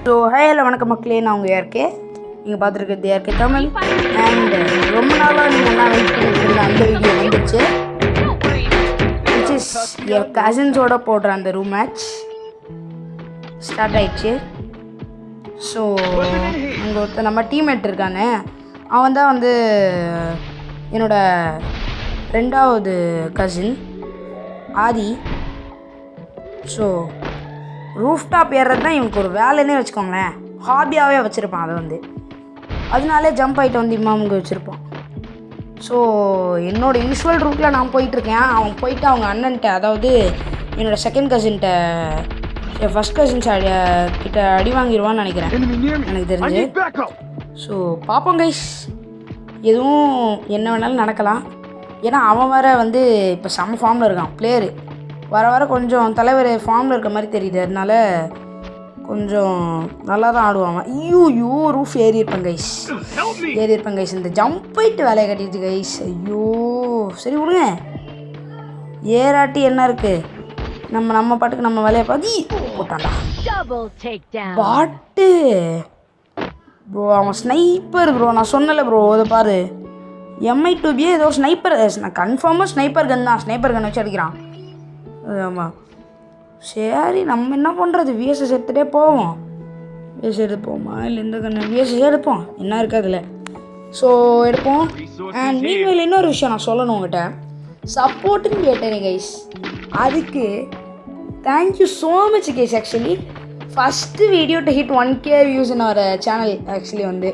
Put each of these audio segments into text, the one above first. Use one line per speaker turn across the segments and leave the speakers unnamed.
So hello வணக்கம் மக்களே, நான் உங்கள் ஏர்கே. நீங்கள் பார்த்துருக்கிறது ஏர்கே தமிழ். அண்ட் ரொம்ப நாளாக நீங்கள் எல்லாம் வெயிட் பண்ணிட்டு அந்த வீடியோ வந்துச்சு, விச் இஸ் என் கசின்ஸோட போடுற அந்த ரூம் மேட்ச் ஸ்டார்ட் ஆயிடுச்சு. ஸோ அங்கே ஒருத்தர் நம்ம டீம்மேட் இருக்கானே, அவன் தான் வந்து என்னோட ரெண்டாவது கசின் ஆதி. ஸோ ரூஃப்டாப் ஏறுறது தான் இவனுக்கு ஒரு வேலைன்னே வச்சுக்கோங்களேன், ஹாபியாகவே வச்சுருப்பான். அதை வந்து அதனாலே ஜம்ப் ஆகிட்டு வந்து இம்மாமுங்க வச்சுருப்பான். ஸோ என்னோடய யூஸ்வல் ரூட்டில் நான் போயிட்டுருக்கேன். அவன் போயிட்டு அவங்க அண்ணன்ட்ட, அதாவது என்னோடய செகண்ட் கசின்கிட்ட, என் ஃபஸ்ட் கசின்ஸ் கிட்ட அடி வாங்கிடுவான்னு நினைக்கிறேன் எனக்கு தெரிஞ்சு. ஸோ பார்ப்போம் கைஸ், எதுவும் என்ன வேணாலும் நடக்கலாம். ஏன்னா அவன் வேறு வந்து இப்போ செம்ம ஃபார்மில் இருக்கான் பிளேயரு. வர வர கொஞ்சம் தலைவர் ஃபார்மில் இருக்க மாதிரி தெரியுது, அதனால கொஞ்சம் நல்லா தான் ஆடுவாங்க. ஐயோ ரூஃப் ஏறியிருப்பேன் கைஸ், இந்த ஜம்ப் போயிட்டு வேலையை கட்டிடுச்சு கைஸ். ஐயோ சரி விடுங்க, ஏறாட்டி என்ன இருக்குது, நம்ம பாட்டுக்கு நம்ம வேலையை பார்த்து போட்டான்டா பாட்டு. ப்ரோ அவன் ஸ்னைப்பர் ப்ரோ, நான் சொன்னல ப்ரோ, அதை பாரு MI2B ஏதோ ஸ்னைப்பர், நான் கன்ஃபார்மாக ஸ்னைப்பர் கன் தான், ஸ்னைப்பர் கன் வச்சு அடிக்கிறான். ஆமாம் சரி, நம்ம என்ன பண்ணுறது, விஎஸ்எஸ் எடுத்துகிட்டே போவோம். விஎஸ் எடுப்போமா இல்லை இந்த கண்ணு விஎஸ்எஸ் எடுப்போம், என்ன இருக்குது அதில். ஸோ எடுப்போம். அண்ட் மீன்வேல் இன்னொரு விஷயம் நான் சொல்லணும் உங்கள்கிட்ட, சப்போர்ட்டுன்னு கேட்டேன் கைஸ், அதுக்கு thank you so much guys. Actually first video to hit 1K views in our channel. Actually வந்து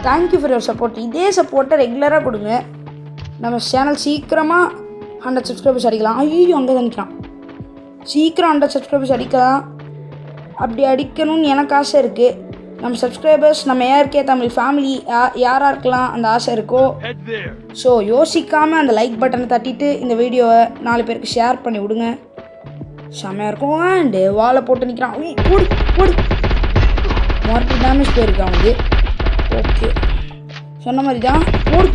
தேங்க்யூ ஃபார் யுவர் சப்போர்ட். இதே சப்போர்ட்டை ரெகுலராக கொடுங்க, நம்ம சேனல் சீக்கிரமாக 100 சப்ஸ்கிரைபர்ஸ் அடிக்கலாம். ஐயோ அங்கே தான் நிற்கிறான், சீக்கிரம் 100 சப்ஸ்கிரைபர்ஸ் அடிக்கலாம். அப்படி அடிக்கணும்னு எனக்கு ஆசை இருக்குது. நம்ம சப்ஸ்கிரைபர்ஸ், நம்ம ஏர்கே தமிழ் ஃபேமிலி யாராக இருக்கலாம் அந்த ஆசை இருக்கோ. ஸோ யோசிக்காமல் அந்த லைக் பட்டனை தட்டிட்டு இந்த வீடியோவை 4 பேருக்கு ஷேர் பண்ணி விடுங்க, செம்மையாக இருக்கும். அண்டு வாழை போட்டு நிற்கிறான், போடு மார்க்கி டேமேஜ் போயிருக்கு அவனுக்கு. ஓகே சொன்ன மாதிரி தான் போடு.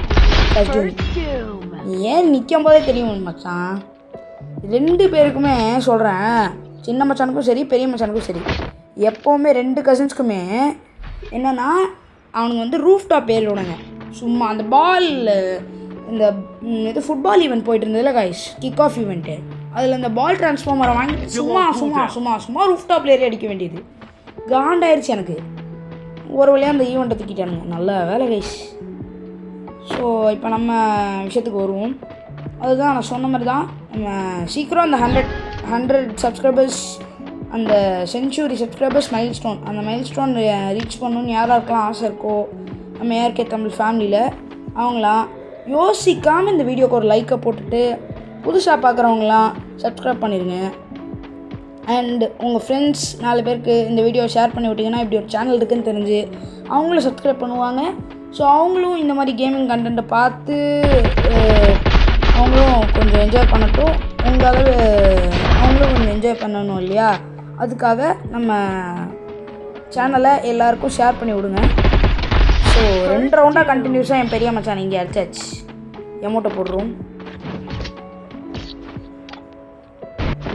ஏன் நிற்கும் போதே தெரியும் மச்சான், 2 பேருக்குமே சொல்கிறேன், சின்ன மச்சானுக்கும் சரி பெரிய மச்சானுக்கும் சரி, எப்போவுமே 2 கசின்ஸ்க்குமே என்னென்னா அவனுங்க வந்து ரூஃப் டாப் ஏறிவிடுங்க. சும்மா அந்த பால், இந்த இது ஃபுட்பால் ஈவெண்ட் போயிட்டு இருந்ததில்ல கைஸ், கிக் ஆஃப் ஈவெண்ட்டு, அதில் இந்த பால் டிரான்ஸ்ஃபார்மரை வாங்கிட்டு சும்மா ரூஃப் டாப்பில் ஏறி அடிக்க வேண்டியது காண்டாயிருச்சு எனக்கு. ஒரு வழியாக அந்த ஈவெண்ட்டை தூக்கிட்டானுங்க, நல்ல வேலை கைஸ். ஸோ இப்போ நம்ம விஷயத்துக்கு வருவோம். அதுதான் நான் சொன்ன மாதிரி தான், நம்ம சீக்கிரம் அந்த 100 சப்ஸ்கிரைபர்ஸ், அந்த சென்ச்சுரி சப்ஸ்கிரைபர்ஸ் மைல்ஸ்டோன், அந்த மைல்ஸ்டோன் ரீச் பண்ணணுன்னு யாராருக்கெல்லாம் ஆசை இருக்கோ நம்ம ஏர்கே தமிழ் ஃபேமிலியில், அவங்களாம் யோசிக்காமல் இந்த வீடியோக்கு ஒரு லைக்கை போட்டுட்டு புதுசாக பார்க்குறவங்களாம் சப்ஸ்கிரைப் பண்ணிடுங்க. அண்ட் உங்கள் ஃப்ரெண்ட்ஸ் 4 பேருக்கு இந்த வீடியோ ஷேர் பண்ணி விட்டிங்கன்னா இப்படி ஒரு சேனல் இருக்குதுன்னு தெரிஞ்சு அவங்களும் சப்ஸ்கிரைப் பண்ணுவாங்க. ஸோ அவங்களும் இந்த மாதிரி கேமிங் கண்டென்ட்டை பார்த்து அவங்களும் கொஞ்சம் என்ஜாய் பண்ணட்டும். உங்களால் அவங்களும் கொஞ்சம் என்ஜாய் பண்ணணும் இல்லையா, அதுக்காக நம்ம சேனலை எல்லாருக்கும் ஷேர் பண்ணி விடுங்க. ஸோ 2 ரவுண்டாக கண்டினியூஸாக என் பெரிய மச்சான் இங்கே அடிச்சாச்சு, எமௌண்ட்டை போடுறோம்.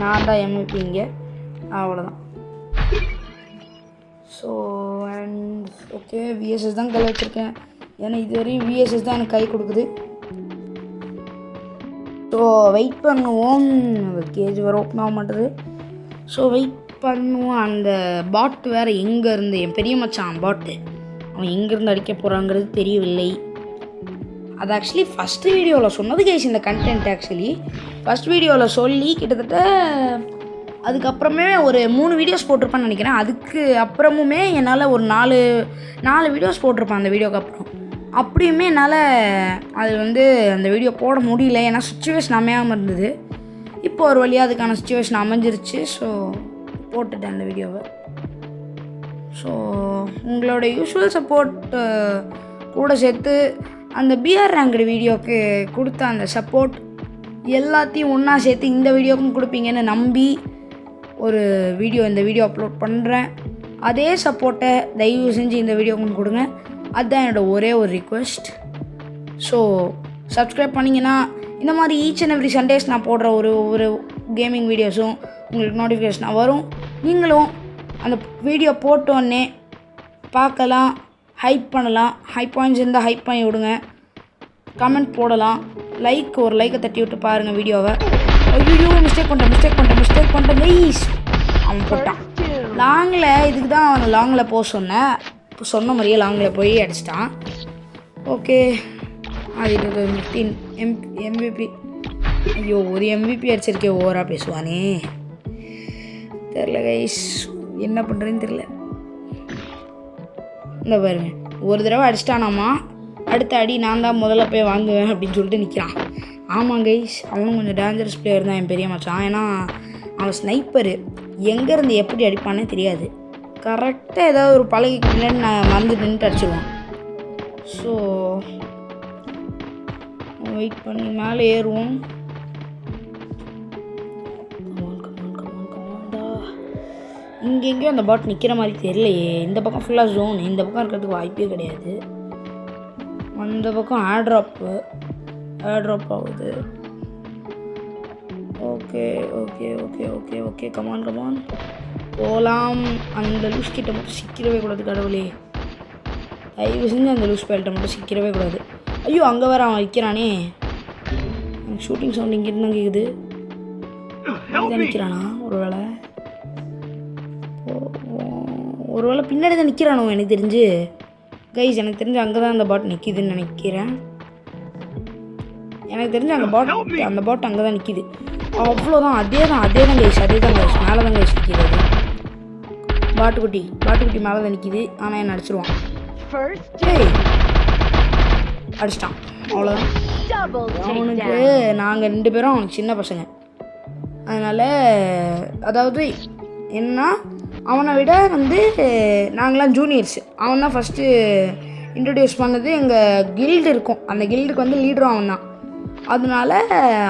நான் தான் MVP இங்கே, அவ்வளோதான். ஸோ அண்ட் ஓகே, விஎஸ்எஸ் தான் கையில் வச்சுருக்கேன், ஏன்னா இதுவரையும் விஎஸ்எஸ் தான் எனக்கு கை கொடுக்குது. ஸோ வெயிட் பண்ணுவோம், கேஜ் வேறு ஓப்பன் ஆக மாட்டேது. ஸோ வெயிட் பண்ணுவோம். அந்த பாட்டு வேறு எங்கேருந்து, என் பெரிய மச்சான் பாட்டு, அவன் எங்கேருந்து அடிக்க போகிறாங்கிறது தெரியவில்லை. அது ஆக்சுவலி ஃபஸ்ட்டு வீடியோவில் சொன்னது கைஸ், இந்த கண்டென்ட் ஆக்சுவலி ஃபஸ்ட் வீடியோவில் சொல்லி கிட்டத்தட்ட அதுக்கப்புறமே ஒரு 3 வீடியோஸ் போட்டிருப்பேன்னு நினைக்கிறேன். அதுக்கு அப்புறமுமே என்னால் ஒரு 4 வீடியோஸ் போட்டிருப்பேன் அந்த வீடியோக்கு அப்புறம். அப்படியுமே என்னால் அது வந்து அந்த வீடியோ போட முடியல, ஏன்னா சுச்சுவேஷன் அமையாமல் இருந்தது. இப்போ ஒரு வழியாக அதுக்கான சுச்சுவேஷன் அமைஞ்சிருச்சு. ஸோ போட்டுட்டேன் அந்த வீடியோவை. ஸோ உங்களோட யூஸ்வல் சப்போர்ட் கூட சேர்த்து அந்த பிஆர் ரேங்க்டு வீடியோவுக்கு கொடுத்த அந்த சப்போர்ட் எல்லாத்தையும் ஒன்றா சேர்த்து இந்த வீடியோவுக்கும் கொடுப்பீங்கன்னு நம்பி இந்த வீடியோ அப்லோட் பண்ணுறேன். அதே சப்போர்ட்டை தயவு செஞ்சு இந்த வீடியோவுக்கும் கொடுங்க, அதுதான் என்னோடய ஒரே ஒரு ரிக்வெஸ்ட். ஸோ சப்ஸ்கிரைப் பண்ணிங்கன்னா இந்த மாதிரி ஈச் அண்ட் எவ்ரி சண்டேஸ் நான் போடுற ஒரு கேமிங் வீடியோஸும் உங்களுக்கு நோட்டிஃபிகேஷனாக வரும். நீங்களும் அந்த வீடியோ போட்டோன்னே பார்க்கலாம், ஹைப் பண்ணலாம். ஹை பாயிண்ட்ஸ் இருந்தால் ஹைப் பண்ணி விடுங்க, கமெண்ட் போடலாம், ஒரு லைக்கை தட்டி விட்டு பாருங்கள் வீடியோவை. ஐயோ மிஸ்டேக் பண்ணிட்டேன் கைஸ். அவன் போட்டான் லாங்கில். இதுக்கு தான் அவனை லாங்கில் போக சொன்னேன். இப்போ சொன்ன மாதிரியே லாங்கில் போய் அடிச்சிட்டான். ஓகே, அது 15 MVP. ஐயோ ஒரு MVP அடிச்சிருக்கே, ஓவராக பேசுவானே. தெரில கைஸ், என்ன பண்ணுறேன்னு தெரில. இந்த பாருங்க, ஒரு தடவை அடிச்சிட்டானாமா, அடுத்த அடி நான் தான் முதல்ல போய் வாங்குவேன் அப்படின்னு சொல்லிட்டு நிற்கிறான். ஆமாம் கைஸ், அவனும் கொஞ்சம் டேஞ்சரஸ் பிளேயர் தான் என் பெரிய மச்சான். ஏன்னா அவன் ஸ்னைப்பரு, எங்கேருந்து எப்படி அடிப்பானே தெரியாது. கரெக்டாக ஏதாவது ஒரு பழகிக்கிட்டேன்னு நான் மறந்து நின்றுட்டு அடிச்சிடுவான். ஸோ வெயிட் பண்ணி மேலே ஏறுவோம். இங்கெங்கேயும் அந்த பாட் நிற்கிற மாதிரி தெரியலையே. இந்த பக்கம் ஃபுல்லாக ஜோன், இந்த பக்கம் இருக்கிறதுக்கு வாய்ப்பே கிடையாது. அந்த பக்கம் ஏர்ட்ராப் ஆகுது. ஓகே கமான் போகலாம். அந்த லூஸ் கிட்ட மட்டும் சிக்கிடவே கூடாது கடவுளே. தயவு செஞ்சு அந்த லூஸ் பேல்கிட்ட மட்டும் சிக்கிடவே கூடாது. ஐயோ அங்கே வேறு அவன் வைக்கிறானே. ஷூட்டிங் சவுண்ட் இங்கிட்டு தான் கேட்குது. இதான் நிற்கிறானா? ஒருவேளை பின்னாடி தான் நிற்கிறானோ எனக்கு தெரிஞ்சு. கைஸ் எனக்கு தெரிஞ்சு அங்கே தான் அந்த பாட் நிற்கிதுன்னு நினைக்கிறேன். எனக்கு தெரிஞ்சு அந்த பாட் அங்கே தான் நிற்கிது. அவ்வளோதான், அதே தான் கைஸ். மேலே தான் கைஸ் நிற்கிறது. பாட்டுக்குட்டி மேலே தான் நிற்கிது. ஆனால் என்ன அடிச்சிருவான். அடிச்சிட்டான், அவ்வளோதான். அவனுக்கு நாங்கள் 2 பேரும் அவனுக்கு சின்ன பசங்க. அதனால் அதாவது என்ன, அவனை விட நாங்களாம் ஜூனியர்ஸ். அவன் தான் ஃபஸ்ட்டு இன்ட்ரடியூஸ் பண்ணது. எங்கள் கில்டு இருக்கும், அந்த கில்டுக்கு லீடரும் அவன் தான். அதனால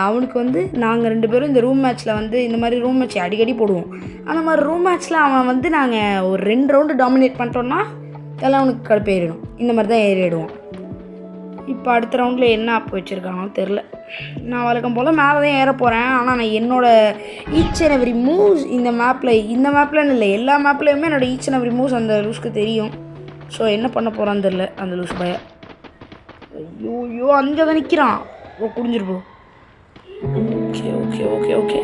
அவனுக்கு நாங்கள் 2 பேரும் இந்த ரூம் மேட்ச்சில் இந்த மாதிரி ரூம் மேட்ச் அடிக்கடி போடுவோம். அந்த மாதிரி ரூம் மேட்ச்சில் அவன் நாங்கள் ஒரு 2 ரவுண்டு டாமினேட் பண்ணிட்டோன்னா எல்லாம் அவனுக்கு கடுப்பேறிடும். இந்த மாதிரி தான் ஏறிடுவோம். இப்போ அடுத்த ரவுண்டில் என்ன ஆப் வச்சுருக்கானோ தெரில. நான் வழக்கம் போல் மேலே தான் ஏற போகிறேன். ஆனால் நான் என்னோடய ஈச் அண்ட் எவ்ரி மூவ்ஸ் இந்த மேப்லன்னு இல்லை, எல்லா மேப்லேயுமே என்னோடய ஈச் அண்ட் எவ்ரி மூவ்ஸ் அந்த லூஸ்க்கு தெரியும். ஸோ என்ன பண்ண போகிறான்னு தெரில அந்த லூஸ் பய. ஐயோ அங்கே தான் நிற்கிறான். குடிஞ்சிருப்போம். ஓகே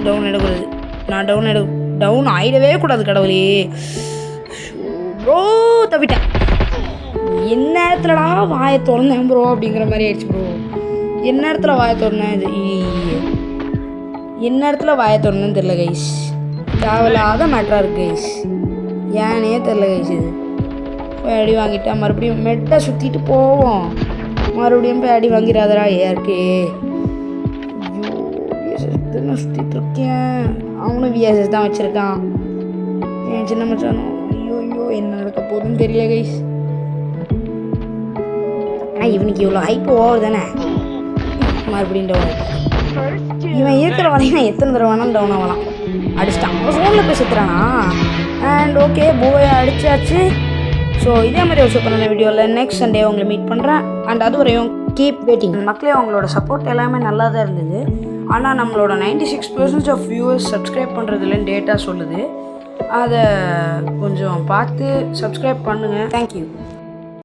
டவுன் எடுக்கிறது. நான் டவுன் ஆகிடவே கூடாது கடவுளே. ப்ரோ தவிட்டேன். என்ன நேரத்துலடா வாயை திறந்தேன் ப்ரோ அப்படிங்கிற மாதிரி ஆயிடுச்சு ப்ரோ. என்ன நேரத்தில் வாயை திறந்தேன், என்ன நேரத்தில் வாயை திறந்தேன்னு தெரில கைஸ். தேவையில்லாத மேட்டராக இருக்குது கைஸ், ஏனே தெரில கைஸ். இது போய் அடி வாங்கிட்டா மறுபடியும் மெட்டை சுற்றிட்டு போவோம். மறுபடியும் போய் அடி வாங்கிறாதரா ஏற்கே. ஐயோ விஎஸ்எஸ் நான் சுற்றிட்டு இருக்கேன். அவனும் விஎஸ்எஸ் தான் வச்சுருக்கான் என் சின்ன மச்சானும். ஐயோ என்ன நடக்க போகுதுன்னு தெரியல கைஸ். ஆனால் இவனுக்கு இவ்வளோ ஹைப்பு ஓவர் தானே. மறுபடியும் டவுன் இவன் இருக்கிற வரையும் எத்தனை தடவை வேணாலும் டவுன் ஆகலாம். அடிச்சிட்டான். அப்போ ஃபோனில் போய் சுற்றுறானா. அண்ட் ஓகே போயை அடிச்சாச்சு. ஸோ இதே மாதிரி ஒரு சூப்பரான வீடியோவில் நெக்ஸ்ட் சண்டே உங்களை மீட் பண்ணுறேன். அண்ட் அது வரையும் கீப் வெயிட்டிங். மக்களே அவங்களோட சப்போர்ட் எல்லாமே நல்லா தான் இருந்தது. ஆனால் நம்மளோட 96% ஆஃப் வியூவர்ஸ் சப்ஸ்கிரைப் பண்ணுறதுலன்னு டேட்டா சொல்லுது. அதை கொஞ்சம் பார்த்து சப்ஸ்கிரைப் பண்ணுங்கள். தேங்க்யூ.